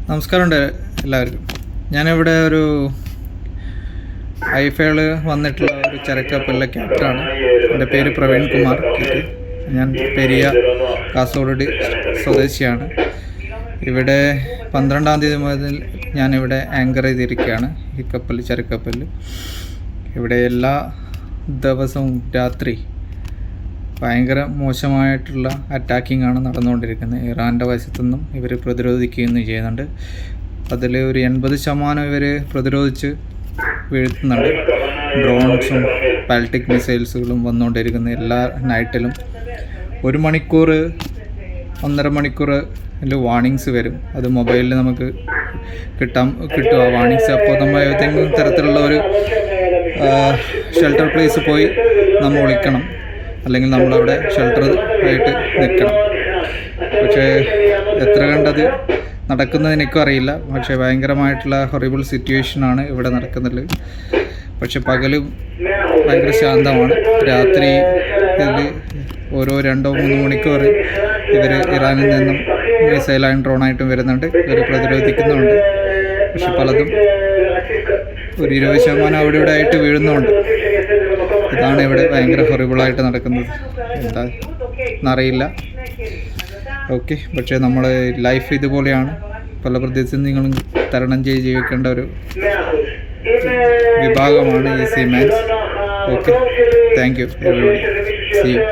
നമസ്കാരമുണ്ട് എല്ലാവർക്കും. ഞാനിവിടെ ഒരു ഐഫേള് വന്നിട്ടുള്ള ഒരു ചരക്കപ്പലിലെ ക്യാപ്റ്റനാണ്. എൻ്റെ പേര് പ്രവീൺ കുമാർ. ഞാൻ പെരിയ കാസർഗോഡ് സ്വദേശിയാണ്. ഇവിടെ 12-ാം തീയതി മുതൽ ഞാനിവിടെ ആങ്കർ ചെയ്തിരിക്കുകയാണ്. ഈ ചരക്കപ്പലിൽ ഇവിടെ എല്ലാ ദിവസവും രാത്രി ഭയങ്കര മോശമായിട്ടുള്ള അറ്റാക്കിംഗ് ആണ് നടന്നുകൊണ്ടിരിക്കുന്നത്. ഇറാൻ്റെ വശത്തു നിന്നും ഇവർ പ്രതിരോധിക്കുകയും ചെയ്യുന്നുണ്ട്. അതിൽ ഒരു 80% ഇവർ പ്രതിരോധിച്ച് വീഴ്ത്തുന്നുണ്ട്. ഡ്രോൺസും പാലറ്റിക് മിസൈൽസുകളും വന്നുകൊണ്ടിരിക്കുന്ന എല്ലാ നൈറ്റിലും 1 മണിക്കൂർ 1.5 മണിക്കൂർ വാർണിങ്സ് വരും. അത് മൊബൈലിൽ നമുക്ക് കിട്ടും ആ വാർണിങ്സ്. അപ്പോൾ നമ്മൾ ഏതെങ്കിലും തരത്തിലുള്ള ഒരു ഷെൽട്ടർ പ്ലേസ് പോയി നമ്മൾ വിളിക്കണം, അല്ലെങ്കിൽ നമ്മളവിടെ ഷെൽട്ടർ ആയിട്ട് നിൽക്കണം. പക്ഷേ എത്ര കണ്ടത് നടക്കുന്നത് എനിക്കും അറിയില്ല. പക്ഷേ ഭയങ്കരമായിട്ടുള്ള ഹൊറിബിൾ സിറ്റുവേഷനാണ് ഇവിടെ നടക്കുന്നത്. പക്ഷെ പകലും ഭയങ്കര ശാന്തമാണ്. രാത്രി ഇതിൽ ഓരോ 2-3 മണിക്കൂർ ഇവർ ഇറാനിൽ നിന്നും മിസൈലായും ഡ്രോണായിട്ടും വരുന്നുണ്ട്. ഇവർ പ്രതിരോധിക്കുന്നുണ്ട്. പക്ഷെ പലതും ഒരു 20% അവിടെ ഇവിടെ ആയിട്ട് വീഴുന്നുണ്ട്. ഇതാണ് ഇവിടെ ഭയങ്കര ഹൊറിബിളായിട്ട് നടക്കുന്നത്. എന്താ എന്നറിയില്ല. ഓക്കെ, പക്ഷേ നമ്മുടെ ലൈഫ് ഇതുപോലെയാണ്. പല പ്രതിസന്ധികളും തരണം ചെയ്ത് ജീവിക്കേണ്ട ഒരു വിഭാഗമാണ് ഈ seamen. Okay, thank you everybody. See U.